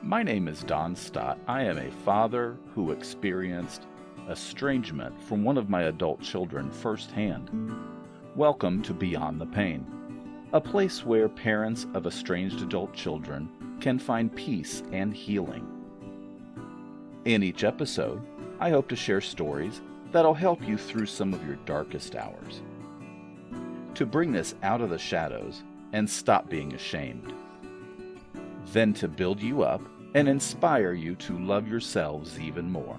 My name is Don Stott. I am a father who experienced estrangement from one of my adult children firsthand. Welcome to Beyond the Pain, a place where parents of estranged adult children can find peace and healing. In each episode, I hope to share stories that'll help you through some of your darkest hours, to bring this out of the shadows and stop being ashamed, then to build you up and inspire you to love yourselves even more.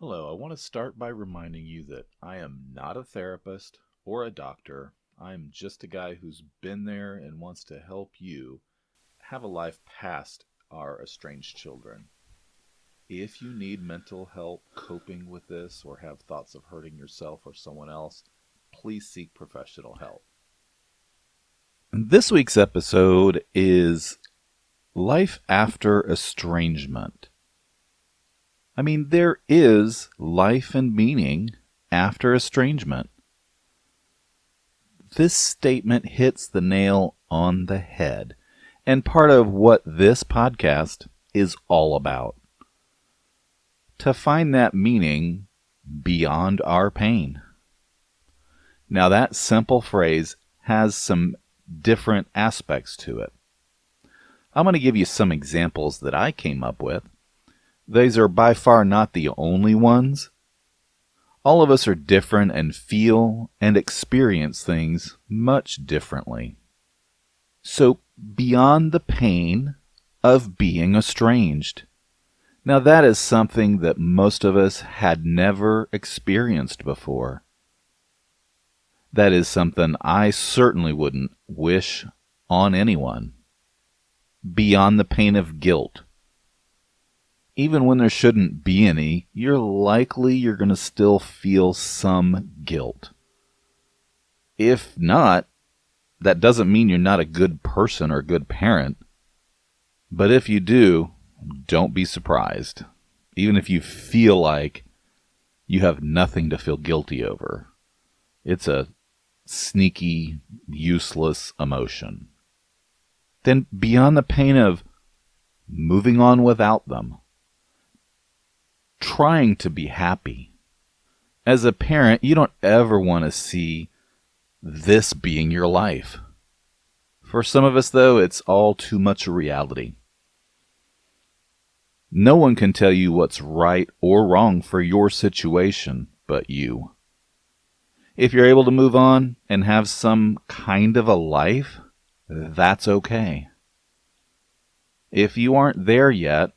Hello, I want to start by reminding you that I am not a therapist or a doctor. I'm just a guy who's been there and wants to help you have a life past our estranged children. If you need mental help coping with this or have thoughts of hurting yourself or someone else, please seek professional help. This week's episode is Life After Estrangement. I mean, there is life and meaning after estrangement. This statement hits the nail on the head, and part of what this podcast is all about. To find that meaning beyond our pain. Now, that simple phrase has some different aspects to it. I'm going to give you some examples that I came up with. These are by far not the only ones. All of us are different and feel and experience things much differently. So, beyond the pain of being estranged. Now, that is something that most of us had never experienced before. That is something I certainly wouldn't wish on anyone. Beyond the pain of guilt. Even when there shouldn't be any, you're going to still feel some guilt. If not, that doesn't mean you're not a good person or a good parent. But if you do, don't be surprised. Even if you feel like you have nothing to feel guilty over. It's a sneaky, useless emotion. Then beyond the pain of moving on without them. Trying to be happy. As a parent, you don't ever want to see this being your life. For some of us, though, it's all too much a reality. No one can tell you what's right or wrong for your situation but you. If you're able to move on and have some kind of a life, that's okay. If you aren't there yet,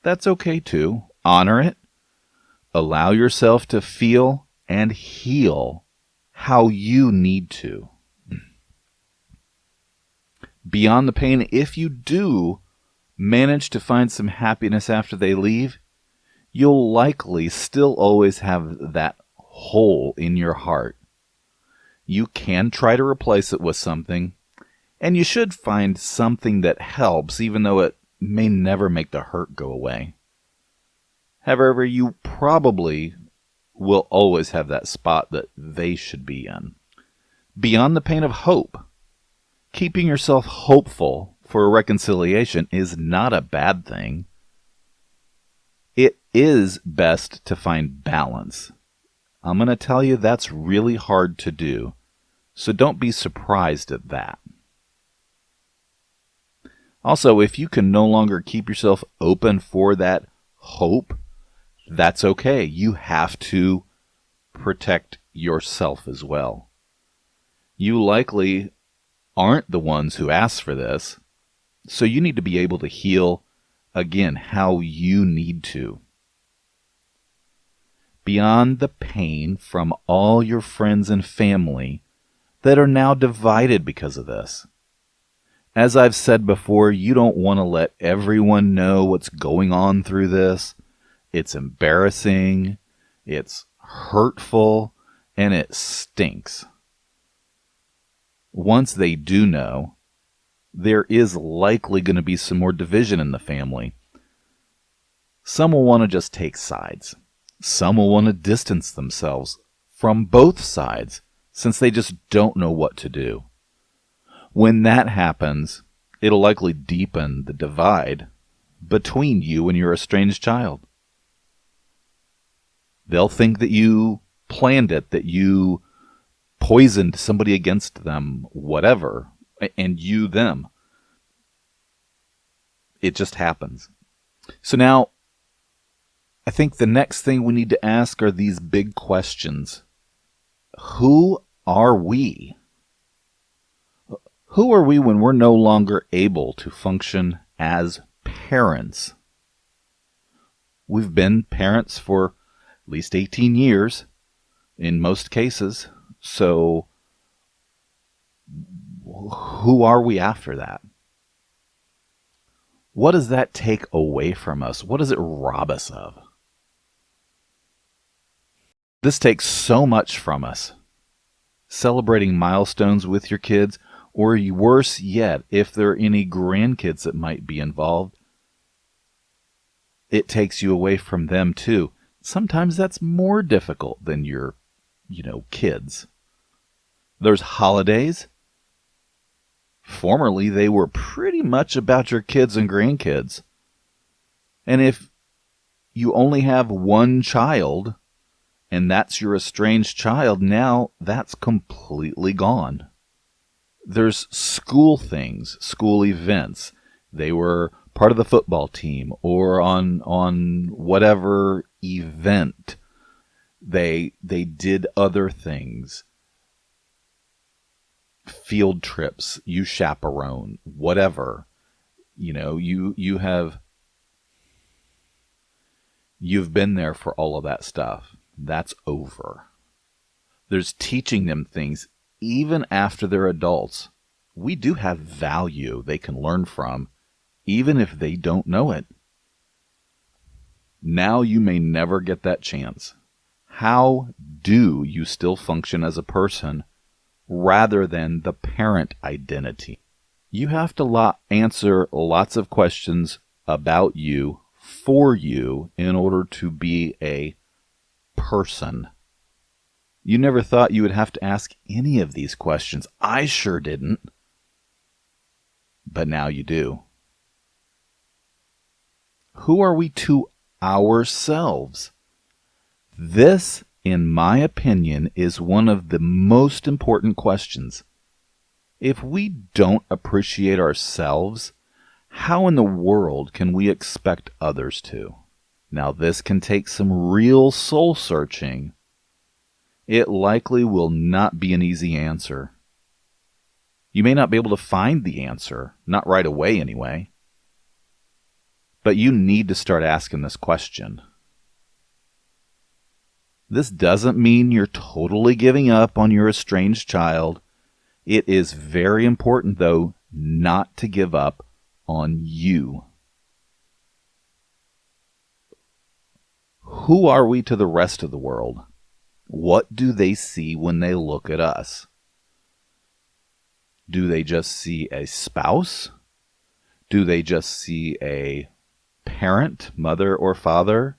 that's okay too. Honor it. Allow yourself to feel and heal how you need to. Beyond the pain, if you do manage to find some happiness after they leave, you'll likely still always have that hole in your heart. You can try to replace it with something, and you should find something that helps, even though it may never make the hurt go away. However, you probably will always have that spot that they should be in. Beyond the pain of hope, keeping yourself hopeful for a reconciliation is not a bad thing. It is best to find balance. I'm going to tell you that's really hard to do, so don't be surprised at that. Also, if you can no longer keep yourself open for that hope, that's okay. You have to protect yourself as well. You likely aren't the ones who asked for this, so you need to be able to heal, again, how you need to. Beyond the pain from all your friends and family that are now divided because of this. As I've said before, you don't want to let everyone know what's going on through this. It's embarrassing, it's hurtful, and it stinks. Once they do know, there is likely going to be some more division in the family. Some will want to just take sides. Some will want to distance themselves from both sides since they just don't know what to do. When that happens, it'll likely deepen the divide between you and your estranged child. They'll think that you planned it, that you poisoned somebody against them, whatever, and you them. It just happens. So now, I think the next thing we need to ask are these big questions. Who are we? Who are we when we're no longer able to function as parents? We've been parents for at least 18 years in most cases. So who are we after that? What does that take away from us? What does it rob us of? This takes so much from us. Celebrating milestones with your kids, or worse yet, if there are any grandkids that might be involved, it takes you away from them too. Sometimes that's more difficult than your, kids. There's holidays. Formerly, they were pretty much about your kids and grandkids. And if you only have one child, and that's your estranged child, now that's completely gone. There's school things, school events. They were part of the football team or on whatever event. They did other things. Field trips, you chaperone, whatever. You've been there for all of that stuff. That's over. There's teaching them things even after they're adults. We do have value they can learn from, even if they don't know it. Now you may never get that chance. How do you still function as a person rather than the parent identity? You have to answer lots of questions about you, for you, in order to be a person. You never thought you would have to ask any of these questions. I sure didn't. But now you do. Who are we to ourselves? This, in my opinion, is one of the most important questions. If we don't appreciate ourselves, how in the world can we expect others to? Now, this can take some real soul searching. It likely will not be an easy answer. You may not be able to find the answer, not right away anyway. But you need to start asking this question. This doesn't mean you're totally giving up on your estranged child. It is very important, though, not to give up on you. Who are we to the rest of the world? What do they see when they look at us? Do they just see a spouse? Do they just see a parent, mother or father?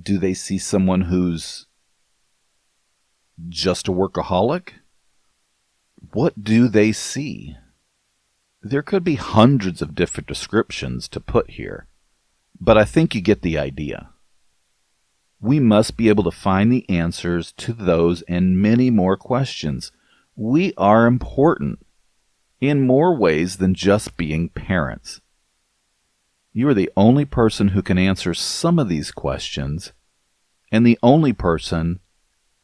Do they see someone who's just a workaholic? What do they see? There could be hundreds of different descriptions to put here, but I think you get the idea. We must be able to find the answers to those and many more questions. We are important in more ways than just being parents. You are the only person who can answer some of these questions, and the only person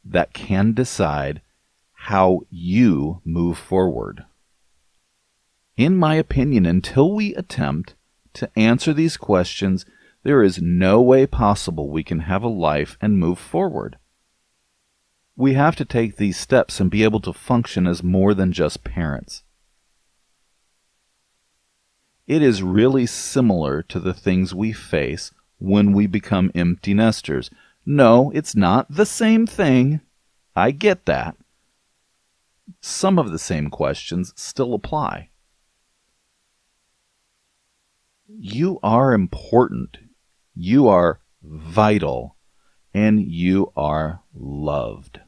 that can decide how you move forward. In my opinion, until we attempt to answer these questions, there is no way possible we can have a life and move forward. We have to take these steps and be able to function as more than just parents. It is really similar to the things we face when we become empty nesters. No, it's not the same thing. I get that. Some of the same questions still apply. You are important. You are vital. And you are loved.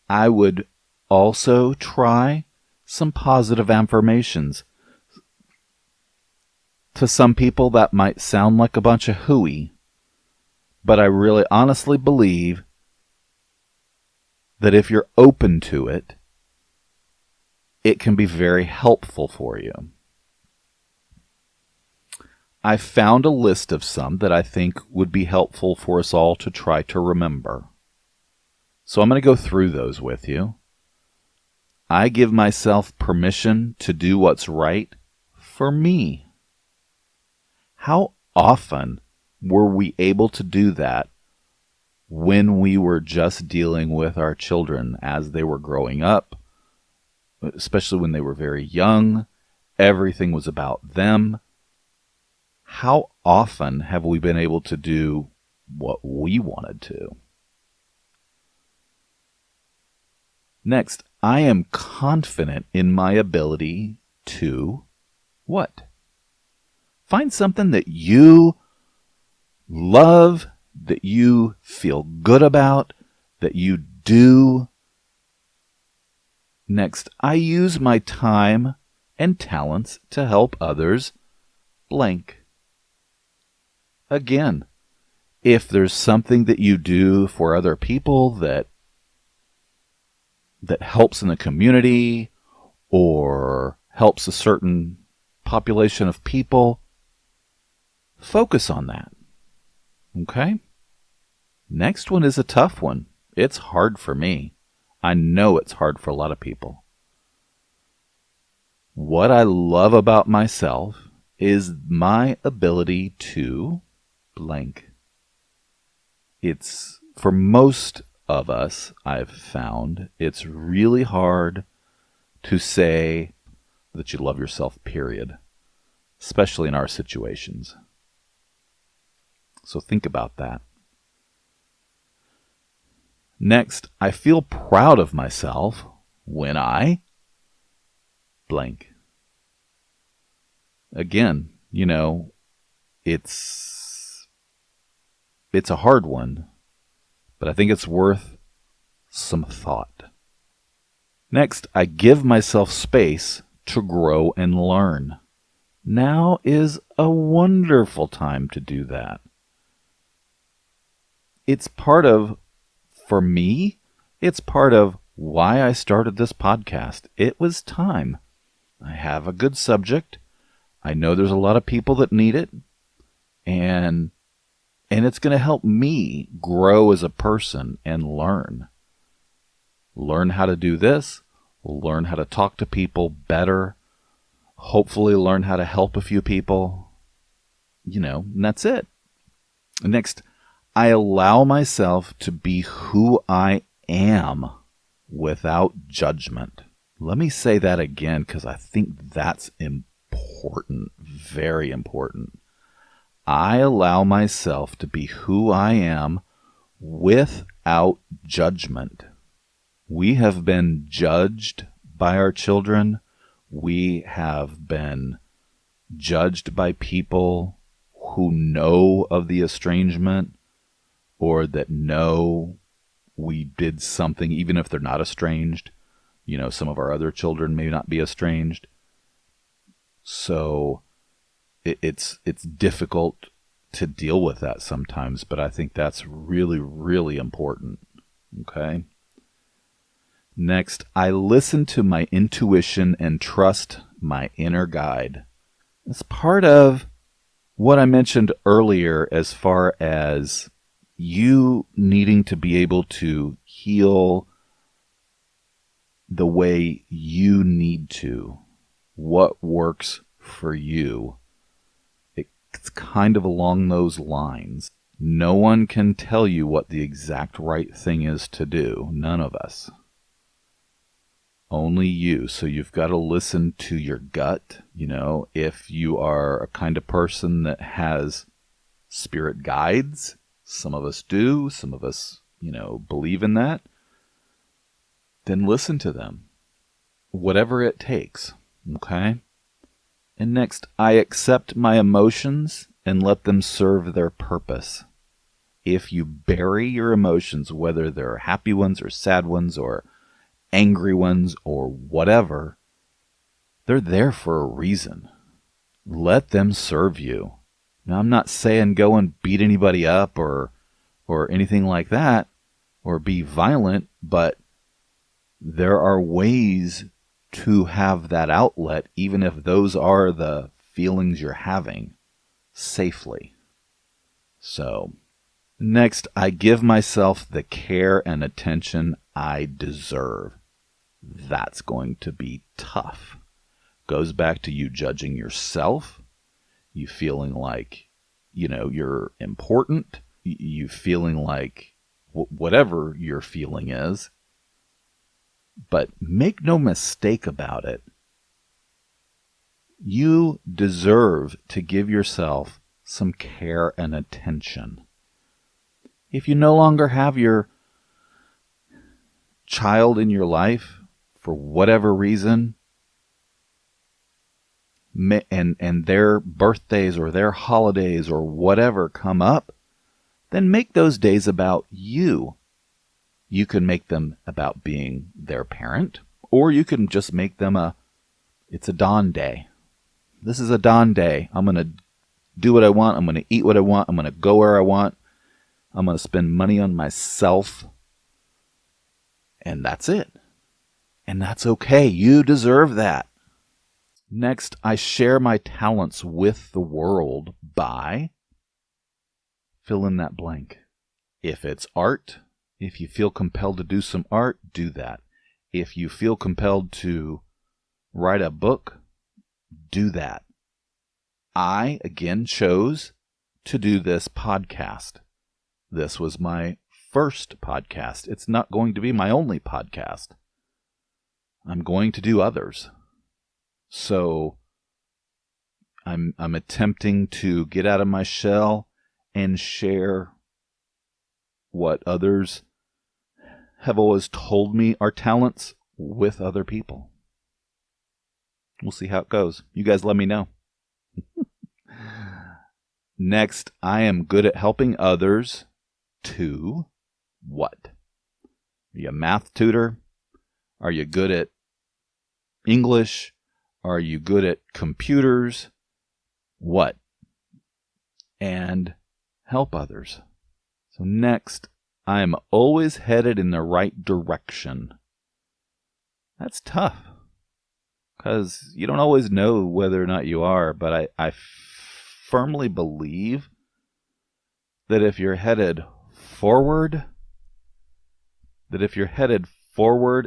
I would also try some positive affirmations. To some people, that might sound like a bunch of hooey, but I really honestly believe that if you're open to it, it can be very helpful for you. I found a list of some that I think would be helpful for us all to try to remember. So I'm going to go through those with you. I give myself permission to do what's right for me. How often were we able to do that when we were just dealing with our children as they were growing up, especially when they were very young? Everything was about them. How often have we been able to do what we wanted to? Next, I am confident in my ability to what? Find something that you love, that you feel good about, that you do. Next, I use my time and talents to help others blank. Again, if there's something that you do for other people that helps in the community or helps a certain population of people, focus on that. Okay? Next one is a tough one. It's hard for me. I know it's hard for a lot of people. What I love about myself is my ability to blank. It's, for most of us, I've found, it's really hard to say that you love yourself, period. Especially in our situations. So think about that. Next, I feel proud of myself when I blank. Again, it's a hard one, but I think it's worth some thought. Next, I give myself space to grow and learn. Now is a wonderful time to do that. It's part of, for me, it's part of why I started this podcast. It was time. I have a good subject. I know there's a lot of people that need it. And it's going to help me grow as a person and learn. Learn how to do this. Learn how to talk to people better. Hopefully learn how to help a few people. And that's it. Next, I allow myself to be who I am without judgment. Let me say that again because I think that's important, very important. I allow myself to be who I am without judgment. We have been judged by our children. We have been judged by people who know of the estrangement or that know we did something, even if they're not estranged. Some of our other children may not be estranged. So it's difficult to deal with that sometimes, but I think that's really, really important. Okay? Next, I listen to my intuition and trust my inner guide. It's part of what I mentioned earlier as far as you needing to be able to heal the way you need to. What works for you. It's kind of along those lines. No one can tell you what the exact right thing is to do. None of us. Only you. So you've got to listen to your gut. If you are a kind of person that has spirit guides, some of us do, some of us, believe in that, then listen to them. Whatever it takes. Okay? And next, I accept my emotions and let them serve their purpose. If you bury your emotions, whether they're happy ones or sad ones or angry ones or whatever, they're there for a reason. Let them serve you. Now, I'm not saying go and beat anybody up or anything like that or be violent, but there are ways to have that outlet, even if those are the feelings you're having, safely. So, next, I give myself the care and attention I deserve. That's going to be tough. Goes back to you judging yourself, you feeling like, you're important, you feeling like whatever your feeling is. But make no mistake about it. You deserve to give yourself some care and attention. If you no longer have your child in your life for whatever reason, and their birthdays or their holidays or whatever come up, then make those days about you. You can make them about being their parent, or you can just make them it's a Dawn day. This is a Dawn day. I'm going to do what I want. I'm going to eat what I want. I'm going to go where I want. I'm going to spend money on myself. And that's it. And that's okay. You deserve that. Next, I share my talents with the world by fill in that blank. If it's art, if you feel compelled to do some art, do that. If you feel compelled to write a book, do that. I, again, chose to do this podcast. This was my first podcast. It's not going to be my only podcast. I'm going to do others. So I'm attempting to get out of my shell and share what others have always told me are talents with other people. We'll see how it goes. You guys let me know. Next, I am good at helping others to what? Are you a math tutor? Are you good at English? Are you good at computers? What? And help others. So next, I am always headed in the right direction. That's tough, because you don't always know whether or not you are, but I firmly believe that if you're headed forward,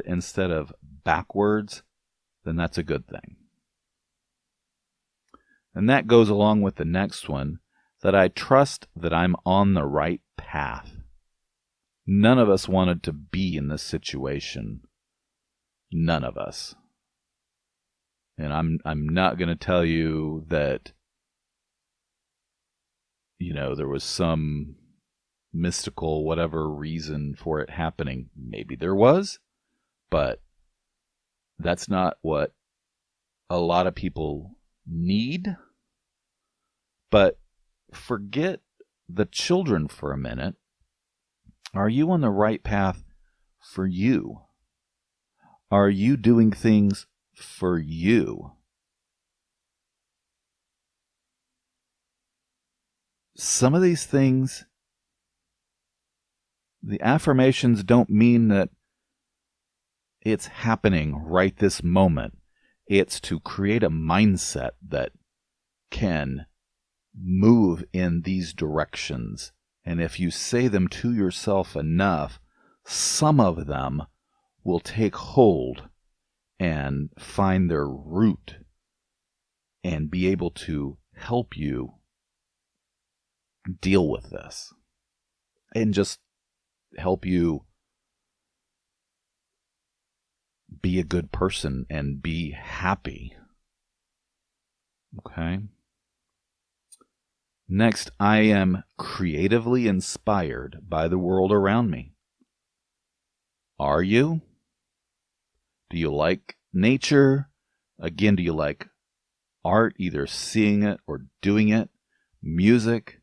instead of backwards, then that's a good thing. And that goes along with the next one, that I trust that I'm on the right path. None of us wanted to be in this situation. None of us. And I'm not going to tell you that, there was some mystical whatever reason for it happening. Maybe there was, but that's not what a lot of people need. But forget the children for a minute. Are you on the right path for you? Are you doing things for you? Some of these things, the affirmations don't mean that it's happening right this moment. It's to create a mindset that can move in these directions. And if you say them to yourself enough, some of them will take hold and find their root and be able to help you deal with this and just help you be a good person and be happy. Okay? Next, I am creatively inspired by the world around me. Are you? Do you like nature? Again, do you like art, either seeing it or doing it. Music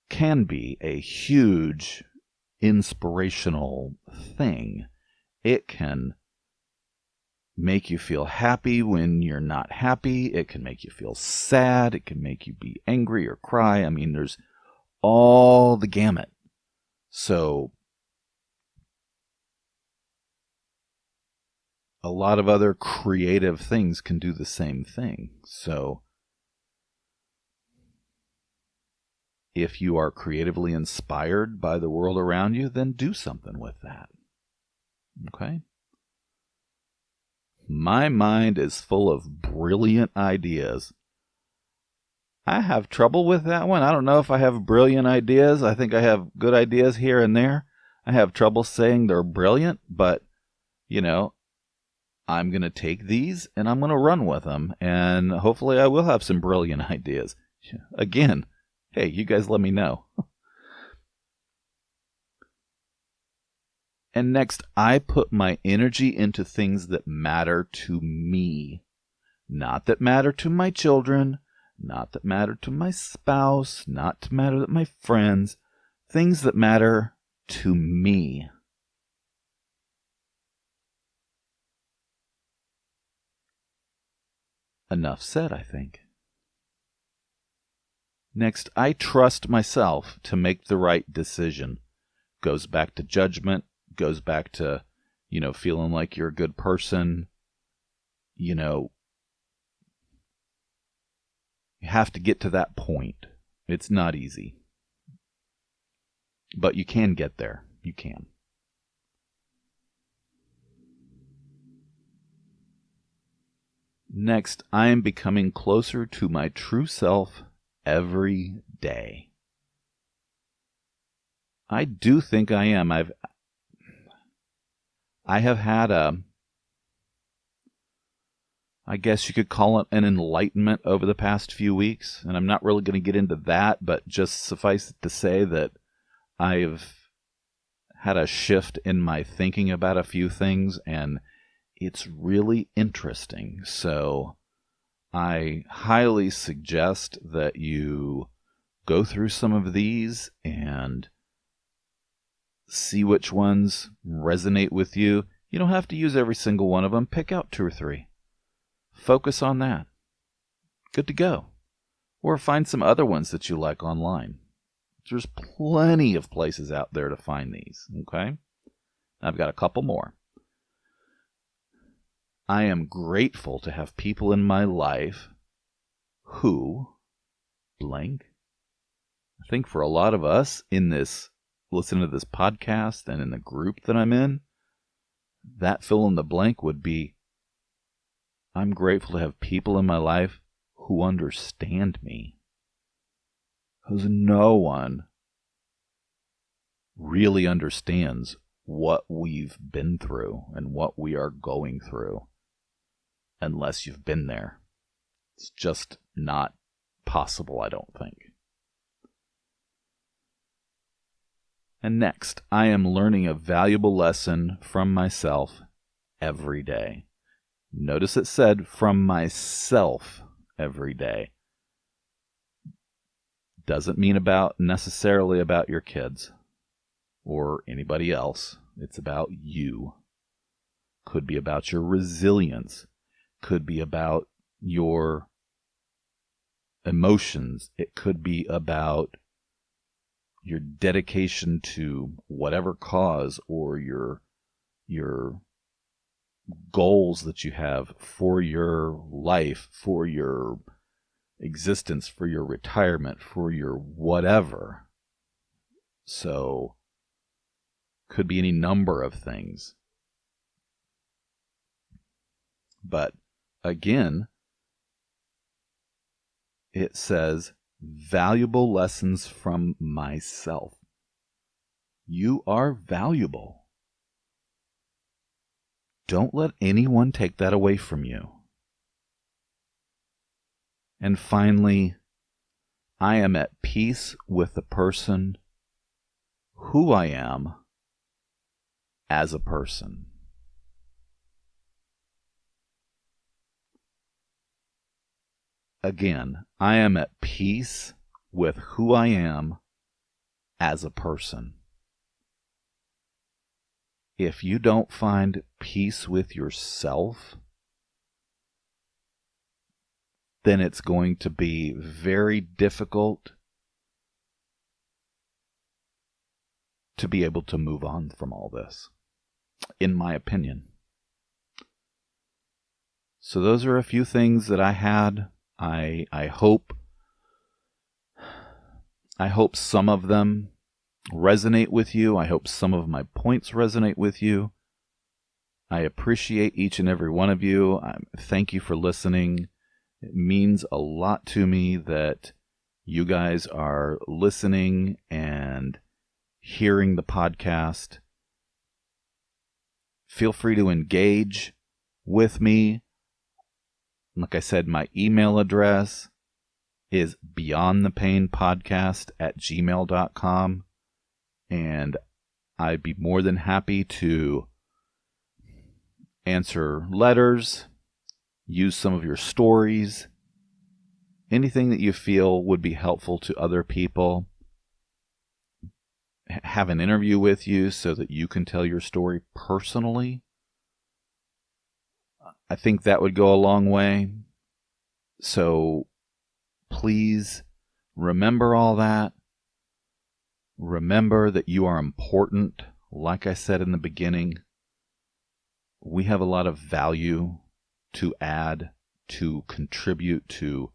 can be a huge inspirational thing. It can make you feel happy when you're not happy. It can make you feel sad. It can make you be angry or cry. I mean, there's all the gamut. So a lot of other creative things can do the same thing. So if you are creatively inspired by the world around you, then do something with that. Okay? My mind is full of brilliant ideas. I have trouble with that one. I don't know if I have brilliant ideas. I think I have good ideas here and there. I have trouble saying they're brilliant, but, I'm going to take these and I'm going to run with them. And hopefully I will have some brilliant ideas. Again, hey, you guys let me know. And next, I put my energy into things that matter to me. Not that matter to my children, not that matter to my spouse, not to matter to my friends. Things that matter to me. Enough said, I think. Next, I trust myself to make the right decision. Goes back to judgment. Goes back to, feeling like you're a good person. You have to get to that point. It's not easy. But you can get there. You can. Next, I am becoming closer to my true self every day. I do think I am. I have had I guess you could call it an enlightenment over the past few weeks, and I'm not really going to get into that, but just suffice it to say that I've had a shift in my thinking about a few things, and it's really interesting. So I highly suggest that you go through some of these and see which ones resonate with you. You don't have to use every single one of them. Pick out 2 or 3. Focus on that. Good to go. Or find some other ones that you like online. There's plenty of places out there to find these. Okay? I've got a couple more. I am grateful to have people in my life who blank. I think for a lot of us in this, listen to this podcast and in the group that I'm in, that fill in the blank would be, I'm grateful to have people in my life who understand me. Because no one really understands what we've been through and what we are going through unless you've been there. It's just not possible, I don't think. And next, I am learning a valuable lesson from myself every day. Notice it said from myself every day. Doesn't mean necessarily about your kids or anybody else. It's about you. Could be about your resilience. Could be about your emotions. It could be about your dedication to whatever cause or your goals that you have for your life, for your existence, for your retirement, for your whatever. So, could be any number of things. But, again, it says, valuable lessons from myself. You are valuable. Don't let anyone take that away from you. And finally, I am at peace with the person who I am as a person. again, I am at peace with who I am as a person. If you don't find peace with yourself, then it's going to be very difficult to be able to move on from all this, in my opinion. So those are a few things that I had. I hope some of them resonate with you. I hope some of my points resonate with you. I appreciate each and every one of you. Thank you for listening. It means a lot to me that you guys are listening and hearing the podcast. Feel free to engage with me. Like I said, my email address is beyondthepainpodcast@gmail.com, and I'd be more than happy to answer letters, use some of your stories, anything that you feel would be helpful to other people. Have an interview with you so that you can tell your story personally. I think that would go a long way. So please remember all that. Remember that you are important. Like I said in the beginning, we have a lot of value to add, to contribute to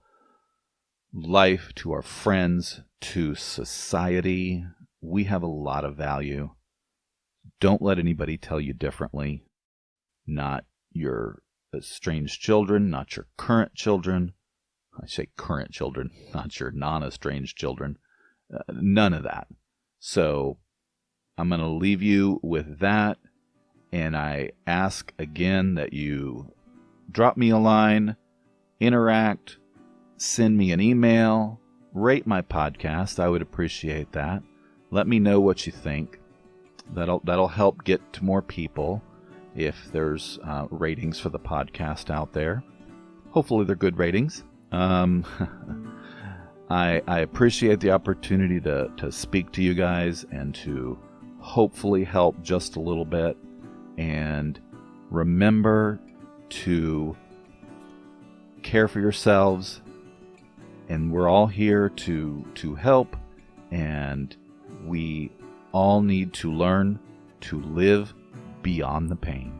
life, to our friends, to society. We have a lot of value. Don't let anybody tell you differently. Not your estranged children, not your current children. I say current children, not your non-estranged children. None of that. So I'm going to leave you with that. And I ask again that you drop me a line, interact, send me an email, rate my podcast. I would appreciate that. Let me know what you think. That'll help get to more people if there's ratings for the podcast out there. Hopefully they're good ratings. I appreciate the opportunity to speak to you guys and to hopefully help just a little bit. And remember to care for yourselves. And we're all here to help. And we all need to learn to live beyond the pain.